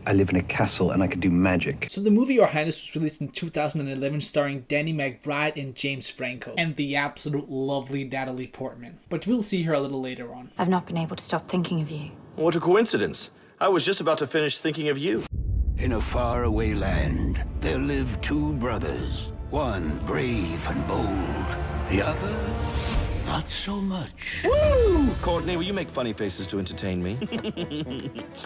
I live in a castle and I can do magic. So the movie Your Highness was released in 2011 starring Danny McBride and James Franco. And the absolute lovely Natalie Portman. But we'll see her a little later on. I've not been able to stop thinking of you. What a coincidence. I was just about to finish thinking of you. In a faraway land, there live two brothers. One brave and bold, the other not so much. Woo! Courtney, will you make funny faces to entertain me?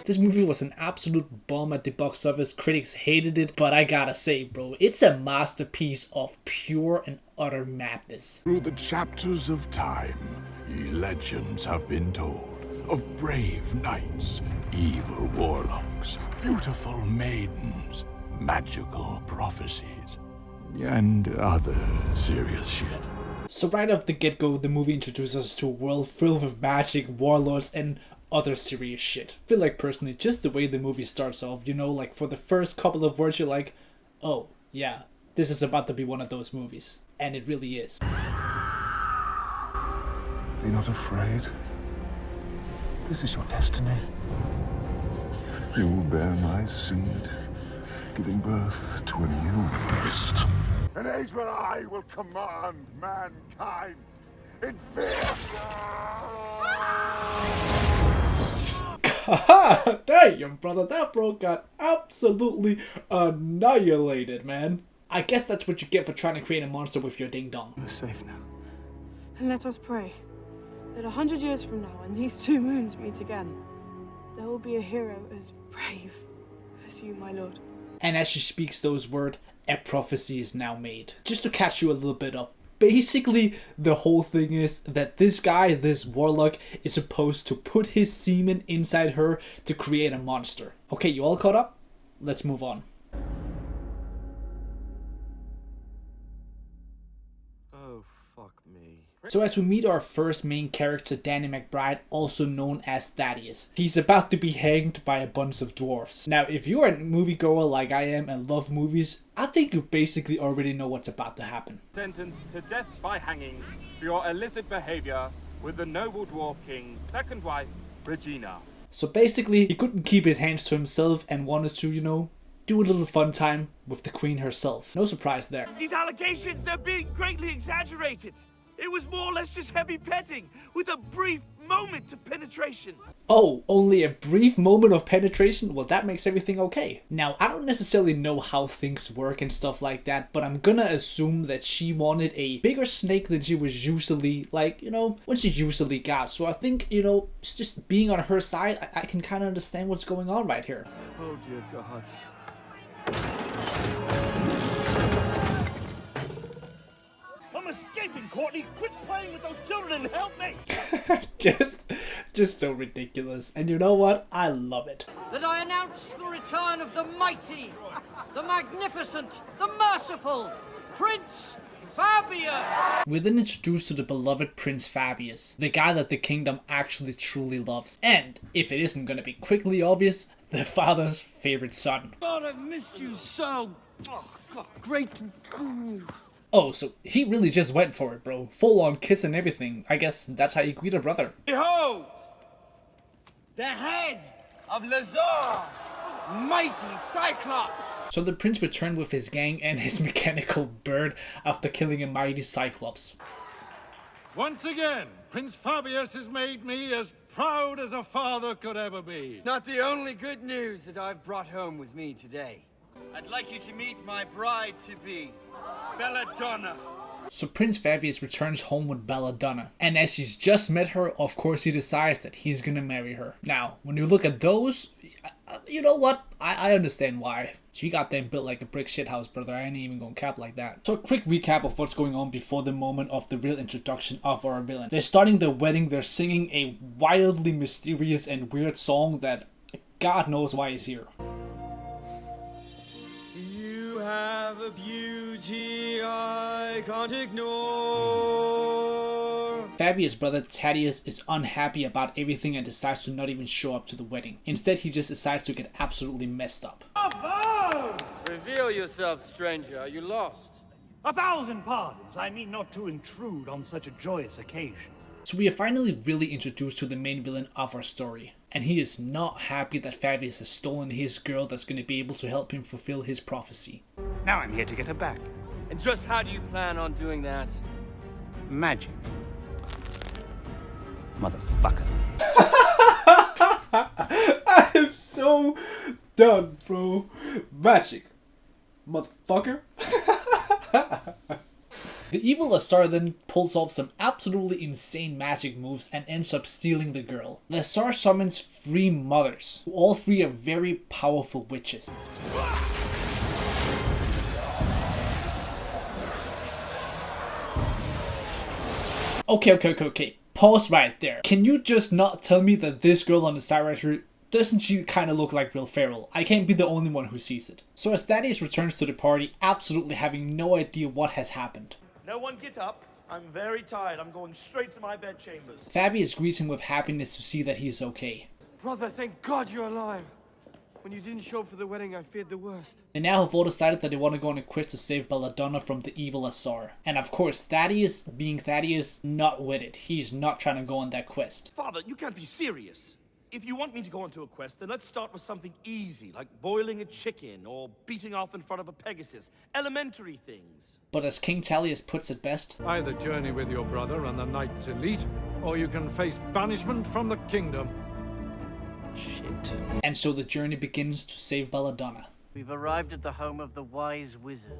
This movie was an absolute bomb at the box office. Critics hated it, but I gotta say, bro, it's a masterpiece of pure and utter madness. Through the chapters of time, legends have been told of brave knights, evil warlocks, beautiful maidens, magical prophecies, and other serious shit. So right off the get-go, the movie introduces us to a world filled with magic, warlords, and other serious shit. I feel like personally, just the way the movie starts off, you know, like for the first couple of words you're like, oh yeah, this is about to be one of those movies. And it really is. Be not afraid. This is your destiny. You will bear my seed, giving birth to a new beast. An age where I will command mankind in fear. Haha! Damn, brother, that bro got absolutely annihilated, man. I guess that's what you get for trying to create a monster with your ding dong. We're safe now. And let us pray that 100 years from now, when these two moons meet again, there will be a hero as brave as you, my lord. And as she speaks those words, a prophecy is now made. Just to catch you a little bit up, basically the whole thing is that this guy, this warlock, is supposed to put his semen inside her to create a monster. Okay, you all caught up? Let's move on. Oh, fuck me. So as we meet our first main character, Danny McBride, also known as Thaddeus. He's about to be hanged by a bunch of dwarfs. Now, if you're a moviegoer like I am and love movies, I think you basically already know what's about to happen. Sentenced to death by hanging for your illicit behavior with the noble dwarf king's second wife, Regina. So basically, he couldn't keep his hands to himself and wanted to, you know, do a little fun time with the queen herself. No surprise there. These allegations, they're being greatly exaggerated. It was more or less just heavy petting with a brief moment of penetration. Oh, only a brief moment of penetration? Well, that makes everything okay. Now, I don't necessarily know how things work and stuff like that, but I'm gonna assume that she wanted a bigger snake than she was usually, like, you know, what she usually got. So I think, you know, just being on her side, I can kind of understand what's going on right here. Oh dear gods. I'm escaping, Courtney! Quit playing with those children and help me! just so ridiculous. And you know what? I love it. That I announce the return of the mighty, the magnificent, the merciful Prince Fabius! We're then introduced to the beloved Prince Fabius, the guy that the kingdom actually truly loves. And, if it isn't gonna be quickly obvious, the father's favorite son. God, I've missed you so! Oh, God, great to see you. Oh, so he really just went for it, bro. Full on kiss and everything. I guess that's how you greet a brother. Behold! The head of Lazar's mighty Cyclops! So the prince returned with his gang and his mechanical bird after killing a mighty Cyclops. Once again, Prince Fabius has made me as proud as a father could ever be. Not the only good news that I've brought home with me today. I'd like you to meet my bride-to-be, Belladonna. So Prince Fabius returns home with Belladonna, and as he's just met her, of course he decides that he's gonna marry her. Now, when you look at those, you know what? I understand why. She got them built like a brick shithouse, brother. I ain't even gonna cap like that. So a quick recap of what's going on before the moment of the real introduction of our villain. They're starting their wedding, they're singing a wildly mysterious and weird song that God knows why is here. You have a beauty I can't ignore. Fabius' brother Thaddeus is unhappy about everything and decides to not even show up to the wedding. Instead, he just decides to get absolutely messed up. Reveal yourself, stranger. Are you lost? 1,000 pardons. I mean not to intrude on such a joyous occasion. So we are finally really introduced to the main villain of our story. And he is not happy that Fabius has stolen his girl that's going to be able to help him fulfill his prophecy. Now I'm here to get her back. And just how do you plan on doing that? Magic. Motherfucker. I am so done, bro. Magic. Motherfucker. The evil Lazar then pulls off some absolutely insane magic moves and ends up stealing the girl. Lazar summons 3 mothers, who all 3 are very powerful witches. Okay. Pause right there. Can you just not tell me that this girl on the side right here, doesn't she kind of look like Will Ferrell? I can't be the only one who sees it. So as Thaddeus returns to the party, absolutely having no idea what has happened. No one get up. I'm very tired. I'm going straight to my bedchambers. Fabius greets him with happiness to see that he is okay. Brother, thank God you're alive. When you didn't show up for the wedding, I feared the worst. They now have all decided that they want to go on a quest to save Belladonna from the evil Lazar. And of course, Thaddeus, being Thaddeus, not with it. He's not trying to go on that quest. Father, you can't be serious. If you want me to go onto a quest, then let's start with something easy, like boiling a chicken or beating off in front of a Pegasus. Elementary things. But as King Talius puts it best, Either journey with your brother and the Knights Elite, or you can face banishment from the kingdom. Shit. And so the journey begins to save Belladonna. We've arrived at the home of the wise wizard.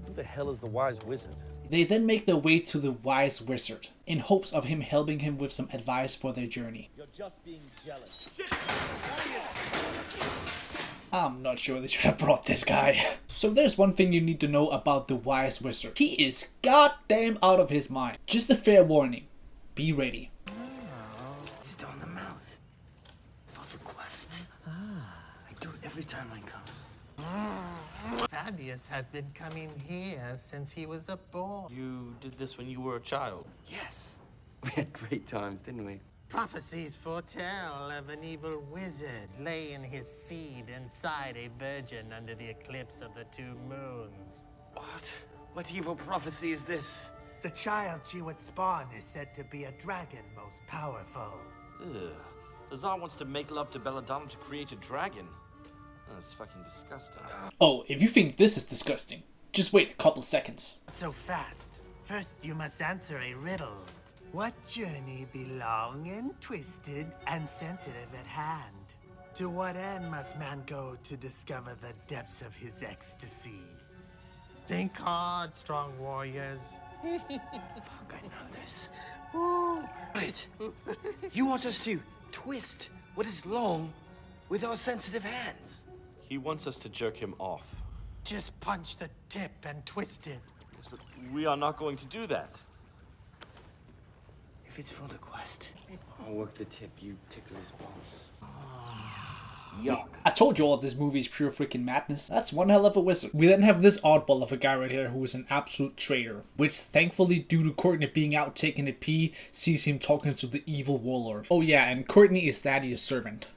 Who the hell is the wise wizard? They then make their way to the wise wizard, in hopes of him helping him with some advice for their journey. You're just being jealous. Shit! I'm not sure they should have brought this guy. So there's one thing you need to know about the wise wizard. He is goddamn out of his mind. Just a fair warning. Be ready. Sit on the mouth. For the quest. I do it every time I come. Fabius has been coming here since he was a boy. You did this when you were a child. Yes. We had great times, didn't we? Prophecies foretell of an evil wizard laying his seed inside a virgin under the eclipse of the 2 moons. What? What evil prophecy is this? The child she would spawn is said to be a dragon most powerful. Ugh. Lazar wants to make love to Belladonna to create a dragon. That's fucking disgusting. Oh, if you think this is disgusting, just wait a couple seconds. So fast. First, you must answer a riddle. What journey be long and twisted and sensitive at hand? To what end must man go to discover the depths of his ecstasy? Think hard, strong warriors. Fuck, I know this. Wait. You want us to twist what is long with our sensitive hands? He wants us to jerk him off. Just punch the tip and twist it. Yes, but we are not going to do that. If it's for the quest, I'll work the tip, you tickle his balls. Yuck. I told you all this movie is pure freaking madness. That's one hell of a wizard. We then have this oddball of a guy right here who is an absolute traitor, which thankfully, due to Courtney being out taking a pee, sees him talking to the evil warlord. Oh yeah, and Courtney is Thaddeus' servant.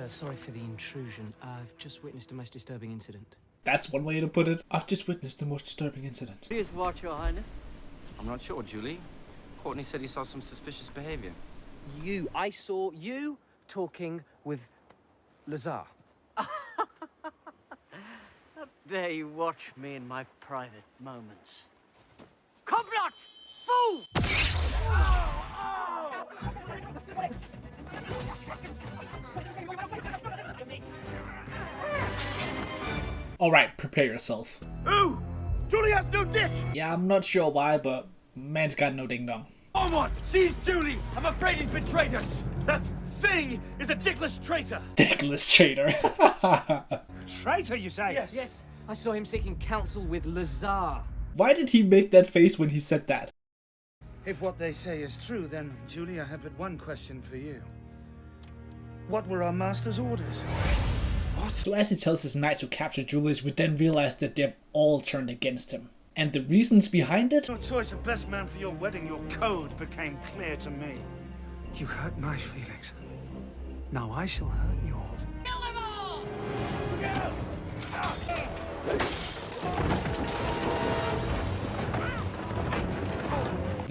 Sorry for the intrusion. I've just witnessed a most disturbing incident. That's one way to put it. I've just witnessed the most disturbing incident. Please watch, Your Highness. I'm not sure, Julie. Courtney said he saw some suspicious behavior. I saw you talking with Lazar. How dare you watch me in my private moments? Complot! Fool! Alright, prepare yourself. Ooh! Julie has no dick! Yeah, I'm not sure why, but man's got no ding dong. Ormond, seize Julie! I'm afraid he's betrayed us! That thing is a dickless traitor! Dickless traitor. Traitor, you say? Yes. Yes, I saw him seeking counsel with Lazar. Why did he make that face when he said that? If what they say is true, then, Julie, I have but one question for you. What were our master's orders? What? So as he tells his knights to capture Julius, we then realize that they've all turned against him. And the reasons behind it? Your choice of best man for your wedding, your code became clear to me. You hurt my feelings. Now I shall hurt yours. Kill them all!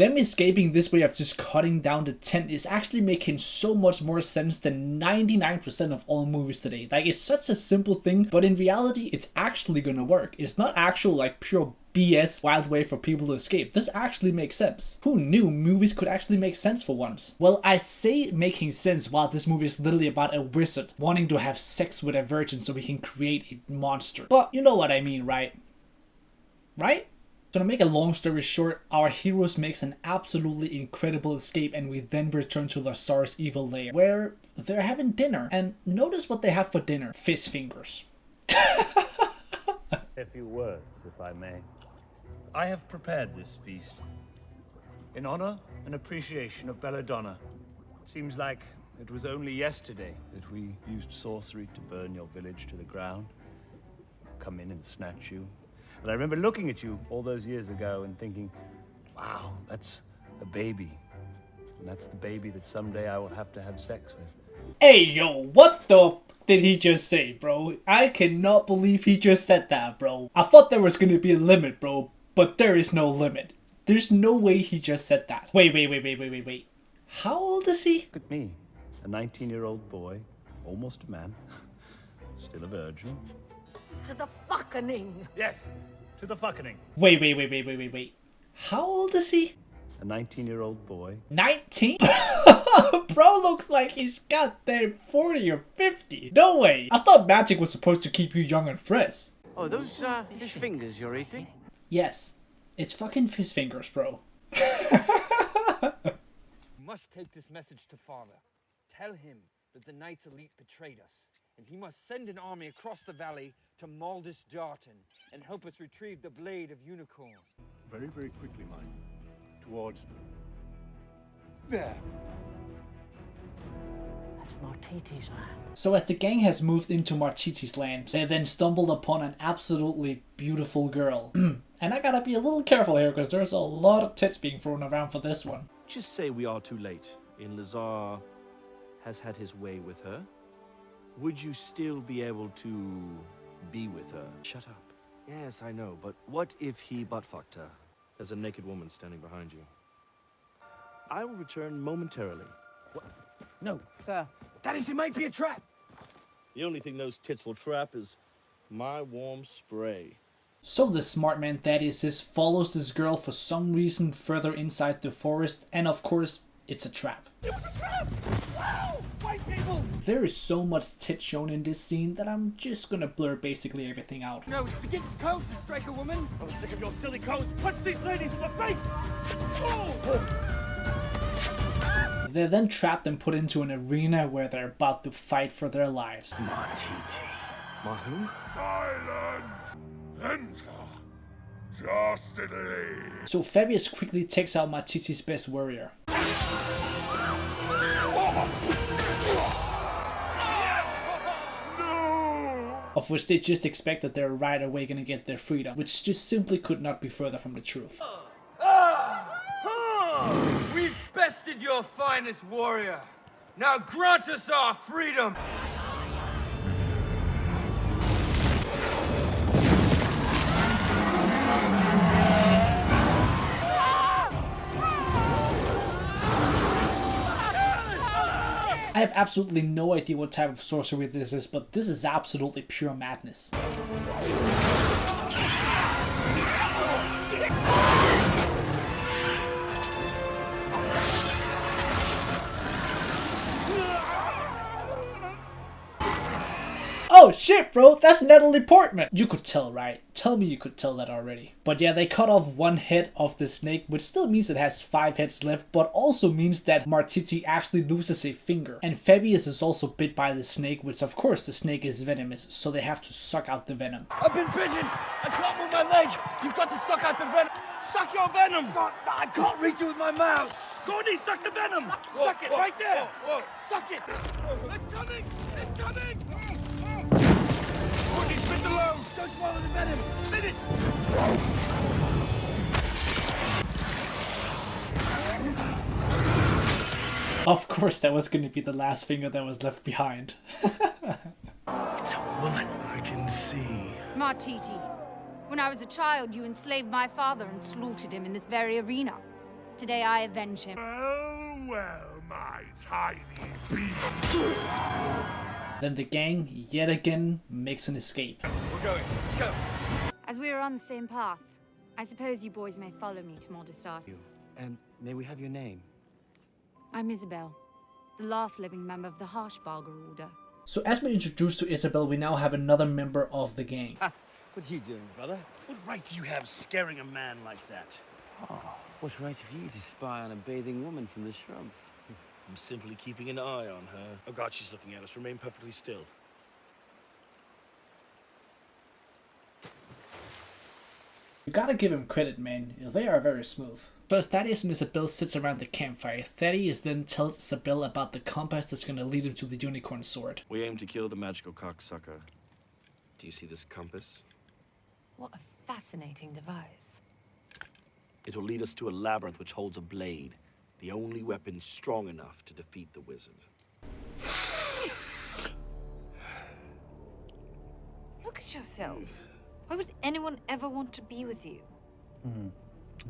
them escaping this way of just cutting down the tent is actually making so much more sense than 99% of all movies today. Like, it's such a simple thing, but in reality, it's actually gonna work. It's not actual, like, pure BS wild way for people to escape. This actually makes sense. Who knew movies could actually make sense for once? Well, I say making sense while this movie is literally about a wizard wanting to have sex with a virgin so he can create a monster. But you know what I mean, right? Right? So to make a long story short, our heroes makes an absolutely incredible escape, and we then return to Lazar's evil lair, where they're having dinner. And notice what they have for dinner. Fish fingers. A few words, if I may. I have prepared this feast in honor and appreciation of Belladonna. Seems like it was only yesterday that we used sorcery to burn your village to the ground, come in and snatch you. But I remember looking at you all those years ago and thinking, wow, that's a baby. And that's the baby that someday I will have to have sex with. Hey, yo, what the did he just say, bro? I cannot believe he just said that, bro. I thought there was gonna be a limit, bro, but there is no limit. There's no way he just said that. Wait. How old is he? Look at me, a 19-year-old boy, almost a man, still a virgin. To the fucking. Yes, to the fucking. Wait. How old is he? A 19-year-old boy. 19? Bro looks like he's goddamn 40 or 50. No way. I thought magic was supposed to keep you young and fresh. Oh, those fish fingers you're eating? Yes. It's fucking fish fingers, bro. You must take this message to father. Tell him that the Knights Elite betrayed us, and he must send an army across the valley to Maldus Darton and help us retrieve the Blade of Unicorn. Very, very quickly, mind. Towards... there. That's Martiti's land. So as the gang has moved into Martiti's land, they then stumbled upon an absolutely beautiful girl. And I gotta be a little careful here because there's a lot of tits being thrown around for this one. Just say we are too late, and Lazar has had his way with her. Would you still be able to be with her? Shut up. Yes, I know, but what if he butt-fucked her? There's a naked woman standing behind you. I will return momentarily. What? No, sir. That is, it might be a trap. The only thing those tits will trap is my warm spray. So the smart man Thaddeus follows this girl for some reason further inside the forest, and of course, it's a trap. It was a trap! Wow! White people! There is so much tit shown in this scene that I'm just gonna blur basically everything out. No, it's against code to strike a woman. I'm sick of your silly codes. Punch these ladies in the face! Oh! They're then trapped and put into an arena where they're about to fight for their lives. Martiti. Mahu? Silence! Enter! Dastardly! So Fabius quickly takes out Martiti's best warrior. Of which they just expect that they're right away gonna get their freedom, which just simply could not be further from the truth. We've bested your finest warrior. Now grant us our freedom. I have absolutely no idea what type of sorcery this is, but this is absolutely pure madness. Oh shit, bro, that's Natalie Portman! You could tell, right? Tell me you could tell that already. But yeah, they cut off one head of the snake, which still means it has 5 heads left, but also means that Martiti actually loses a finger. And Fabius is also bit by the snake, which of course the snake is venomous, so they have to suck out the venom. I've been bitten! I can't move my leg! You've got to suck out the venom! Suck your venom! I can't reach it with my mouth! Gordy, suck the venom! Suck it right there! Suck it! It's coming! It's coming! Gordy, spit the load! Don't swallow the venom! Spit it! Of course that was going to be the last finger that was left behind. It's a woman. I can see. Martiti, when I was a child, you enslaved my father and slaughtered him in this very arena. Today I avenge him. Well, my tiny beast. Then the gang, yet again, makes an escape. We're going. Let's go. As we are on the same path, I suppose you boys may follow me to Mordestart. And may we have your name? I'm Isabel, the last living member of the Harshbarger Order. So as we're introduced to Isabel, we now have another member of the gang. What are you doing, brother? What right do you have scaring a man like that? Oh, what right have you to spy on a bathing woman from the shrubs? I'm simply keeping an eye on her. Oh God, she's looking at us. Remain perfectly still. You gotta give him credit, man. They are very smooth. So as Thaddeus and Isabel sits around the campfire, Thaddeus then tells Isabel about the compass that's gonna lead him to the unicorn sword. We aim to kill the magical cocksucker. Do you see this compass? What a fascinating device. It will lead us to a labyrinth which holds a blade, the only weapon strong enough to defeat the wizard. Look at yourself. Why would anyone ever want to be with you? I'm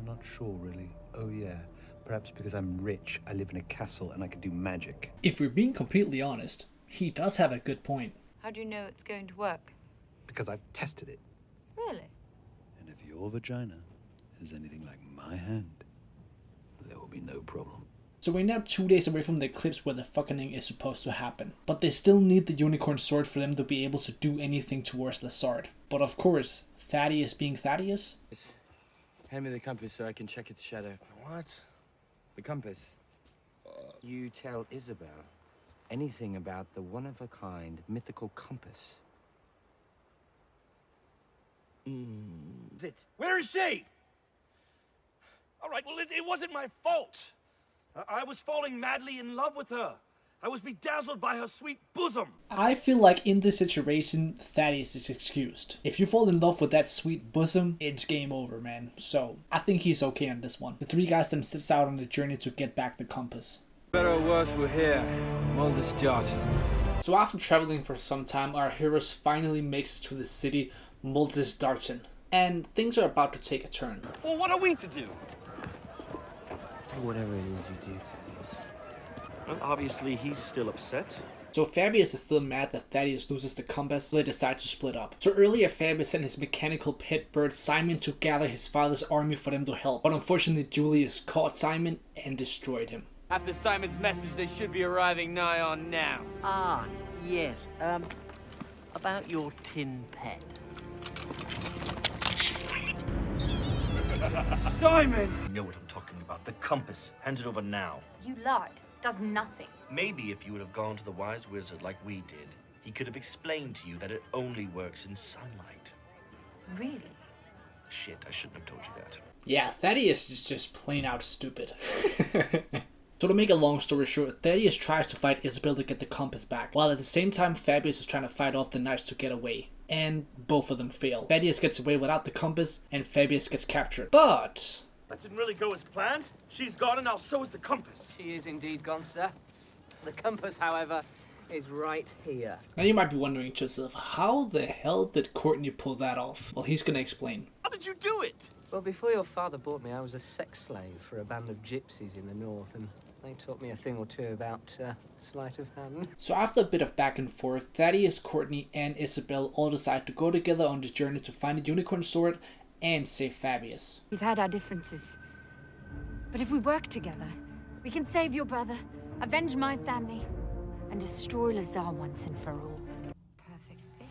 not sure, really. Oh, yeah. Perhaps because I'm rich, I live in a castle, and I can do magic. If we're being completely honest, he does have a good point. How do you know it's going to work? Because I've tested it. Really? And if your vagina is anything like my hand, there will be no problem. So we're now 2 days away from the eclipse where the fucking is supposed to happen. But they still need the unicorn sword for them to be able to do anything towards the sword. But of course, Thaddeus being Thaddeus... Hand me the compass so I can check its shadow. What? The compass. You tell Isabel anything about the one-of-a-kind mythical compass. Is it? Where is she? All right, well, it wasn't my fault. I was falling madly in love with her. I was bedazzled by her sweet bosom. I feel like in this situation, Thaddeus is excused. If you fall in love with that sweet bosom, it's game over, man. So, I think he's okay on this one. The three guys then sets out on a journey to get back the compass. Better or worse, we're here. Mordestart. So after traveling for some time, our heroes finally makes it to the city Mordestart. And things are about to take a turn. Well, what are we to do? Do whatever it is you do, Thaddeus. Well, obviously, he's still upset. So Fabius is still mad that Thaddeus loses the compass, so they decide to split up. So earlier Fabius sent his mechanical pet bird Simon to gather his father's army for them to help. But unfortunately Julius caught Simon and destroyed him. After Simon's message, they should be arriving nigh on now. Ah, yes. About your tin pet. Simon! You know what I'm talking about. The compass. Hand it over now. You lied. Does nothing. Maybe if you would have gone to the wise wizard like we did, he could have explained to you that it only works in sunlight. Really? Shit, I shouldn't have told you that. Yeah, Thaddeus is just plain out stupid. So to make a long story short, Thaddeus tries to fight Isabel to get the compass back, while at the same time Fabius is trying to fight off the knights to get away. And both of them fail. Thaddeus gets away without the compass, and Fabius gets captured. But... That didn't really go as planned. She's gone, and now so is the compass. She is indeed gone, sir. The compass, however, is right here. Now you might be wondering to yourself, how the hell did Courtney pull that off? Well, he's gonna explain. How did you do it? Well, before your father bought me, I was a sex slave for a band of gypsies in the north, and they taught me a thing or two about sleight of hand. So after a bit of back and forth, Thaddeus, Courtney, and Isabel all decide to go together on the journey to find the unicorn sword and save Fabius. We've had our differences. But if we work together, we can save your brother, avenge my family, and destroy Lazar once and for all. Perfect fit.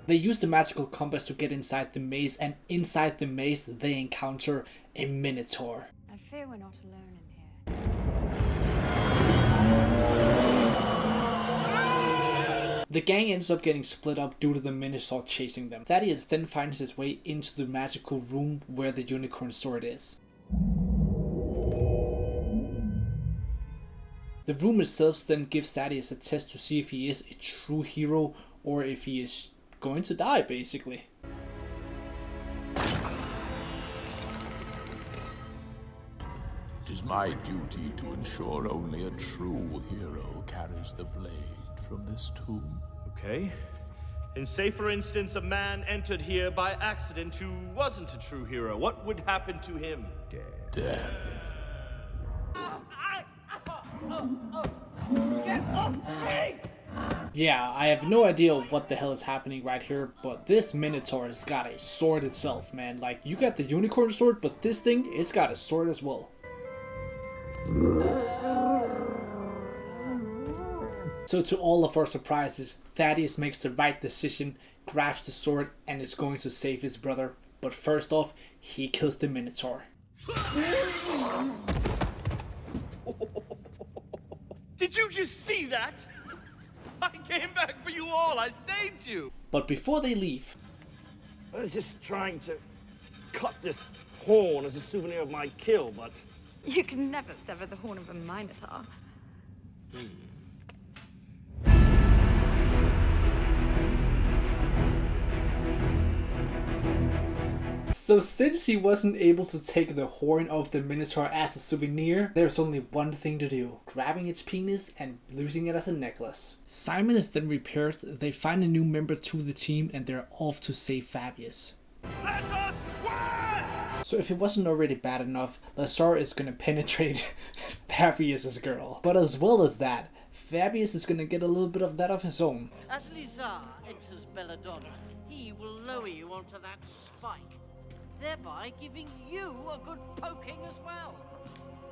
They use the magical compass to get inside the maze, and inside the maze they encounter a minotaur. I fear we're not alone in here. The gang ends up getting split up due to the minotaur chasing them. Thaddeus then finds his way into the magical room where the unicorn sword is. The room itself then gives Thaddeus a test to see if he is a true hero or if he is going to die, basically. It is is my duty to ensure only a true hero carries the blade from this tomb. Okay. And say, for instance, a man entered here by accident who wasn't a true hero. What would happen to him? Death. Get off me! Yeah, I have no idea what the hell is happening right here, but this Minotaur has got a sword itself, man. Like, you got the unicorn sword, but this thing, it's got a sword as well. So to all of our surprises, Thaddeus makes the right decision, grabs the sword, and is going to save his brother. But first off, he kills the Minotaur. Did you just see that? I came back for you all. I saved you. But before they leave, I was just trying to cut this horn as a souvenir of my kill, but... You can never sever the horn of a Minotaur. So since he wasn't able to take the horn of the Minotaur as a souvenir, there's only one thing to do: grabbing its penis and using it as a necklace. Simon is then repaired, they find a new member to the team, and they're off to save Fabius. So if it wasn't already bad enough, Lazar is gonna penetrate Fabius's girl. But as well as that, Fabius is gonna get a little bit of that of his own. As Lazar enters Belladonna, he will lower you onto that spike, thereby giving you a good poking as well.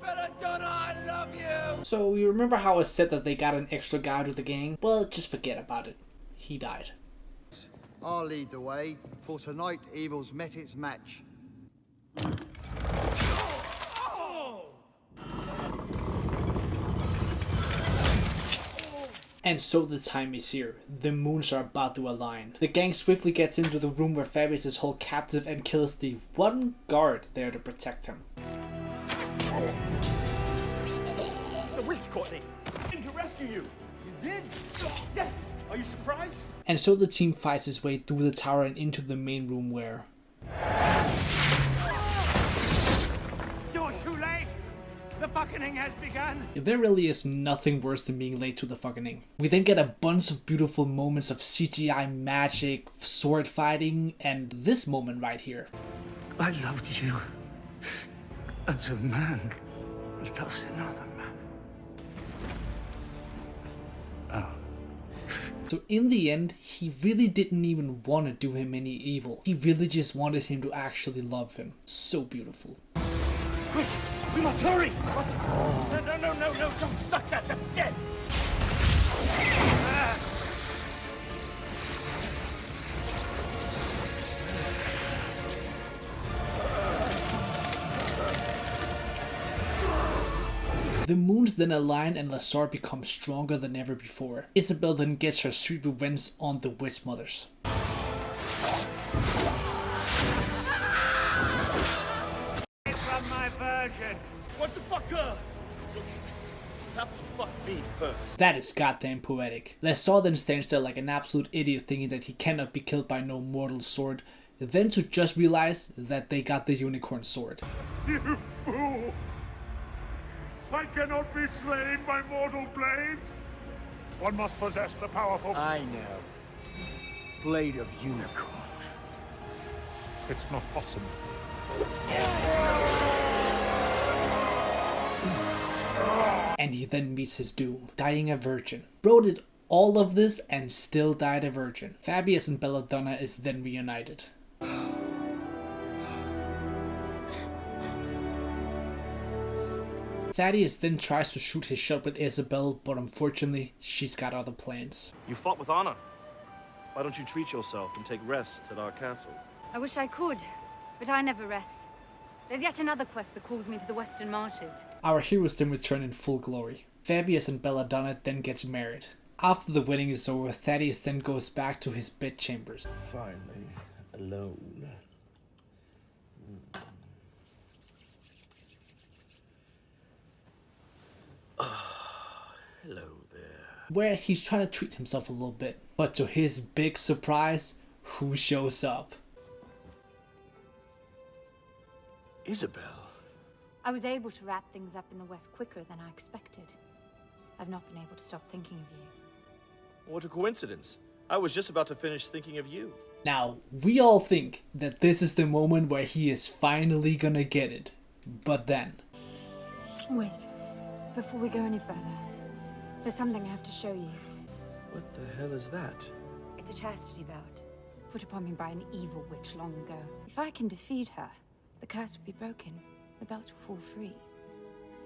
Belladonna, I love you! So you remember how I said that they got an extra guy to the gang? Well, just forget about it. He died. I'll lead the way, for tonight evil's met its match. And so the time is here. The moons are about to align. The gang swiftly gets into the room where Fabius is held captive and kills the one guard there to protect him. The witch caught me. I came to rescue you. You did? Yes. Are you surprised? And so the team fights its way through the tower and into the main room where... You're too late. The buccaneering has begun. There really is nothing worse than being late to the fucking. We then get a bunch of beautiful moments of CGI magic, sword fighting, and this moment right here. I loved you as a man loves another man. Oh. So in the end, he really didn't even want to do him any evil. He really just wanted him to actually love him. So beautiful. Quick! We must hurry! What? No, don't suck that, that's dead! The moons then align and Lazar becomes stronger than ever before. Isabel then gets her sweet revenge on the Witch Mothers. From my virgin! What the fuck, Have to fuck me first. That is goddamn poetic. Lazar then stands there like an absolute idiot thinking that he cannot be killed by no mortal sword, then to just realize that they got the unicorn sword. You fool! I cannot be slain by mortal blades. One must possess the powerful... I know. Blade of unicorn. It's not possible. And he then meets his doom, dying a virgin. Bro did all of this and still died a virgin. Fabius and Belladonna is then reunited. Thaddeus then tries to shoot his shot with Isabel, but unfortunately, she's got other plans. You fought with honor. Why don't you treat yourself and take rest at our castle? I wish I could, but I never rest. There's yet another quest that calls me to the Western Marches. Our heroes then return in full glory. Fabius and Belladonna then gets married. After the wedding is over, Thaddeus then goes back to his bedchambers. Finally, alone. Hello there. Where he's trying to treat himself a little bit. But to his big surprise, who shows up? Isabel, I was able to wrap things up in the West quicker than I expected. I've not been able to stop thinking of you. What a coincidence. I was just about to finish thinking of you. Now, we all think that this is the moment where he is finally gonna get it. But then... Wait. Before we go any further, there's something I have to show you. What the hell is that? It's a chastity belt, put upon me by an evil witch long ago. If I can defeat her, the curse will be broken. The belt will fall free.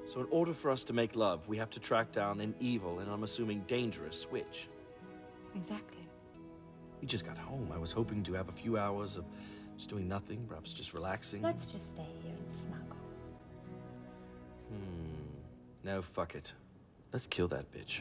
So in order for us to make love, we have to track down an evil and I'm assuming dangerous witch. Exactly. We just got home. I was hoping to have a few hours of just doing nothing, perhaps just relaxing. Let's just stay here and snuggle. No, fuck it. Let's kill that bitch.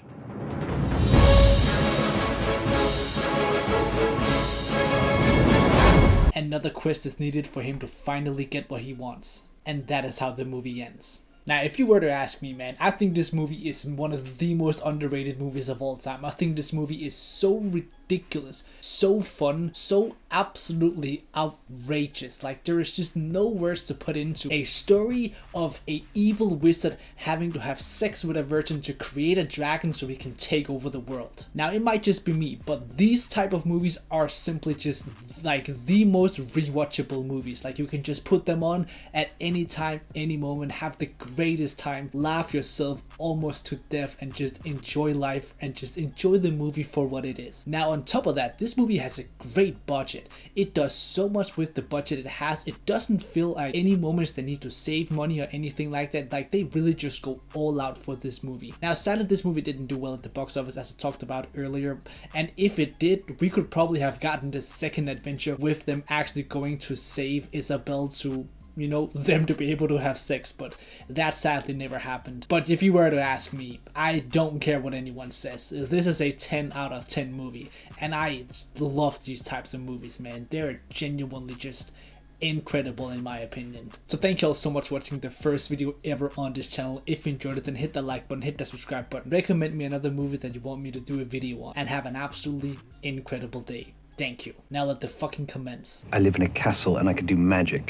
Another quest is needed for him to finally get what he wants. And that is how the movie ends. Now, if you were to ask me, man, I think this movie is one of the most underrated movies of all time. I think this movie is so ridiculous, so fun, so absolutely outrageous. Like, there is just no words to put into a story of a evil wizard having to have sex with a virgin to create a dragon so he can take over the world. Now, it might just be me, but these type of movies are simply just like the most rewatchable movies. Like, you can just put them on at any time, any moment, have the greatest time, laugh yourself almost to death, and just enjoy life and just enjoy the movie for what it is. Now, on top of that, this movie has a great budget. It does so much with the budget it has. It doesn't feel like any moments they need to save money or anything like that. Like, they really just go all out for this movie. Now, sadly, this movie didn't do well at the box office, as I talked about earlier, and if it did, we could probably have gotten the second adventure with them actually going to save Isabel to, you know, them to be able to have sex, but that sadly never happened. But if you were to ask me, I don't care what anyone says. This is a 10 out of 10 movie, and I love these types of movies, man. They're genuinely just incredible in my opinion. So thank you all so much for watching the first video ever on this channel. If you enjoyed it, then hit the like button, hit the subscribe button, recommend me another movie that you want me to do a video on, and have an absolutely incredible day. Thank you. Now let the fucking commence. I live in a castle and I can do magic.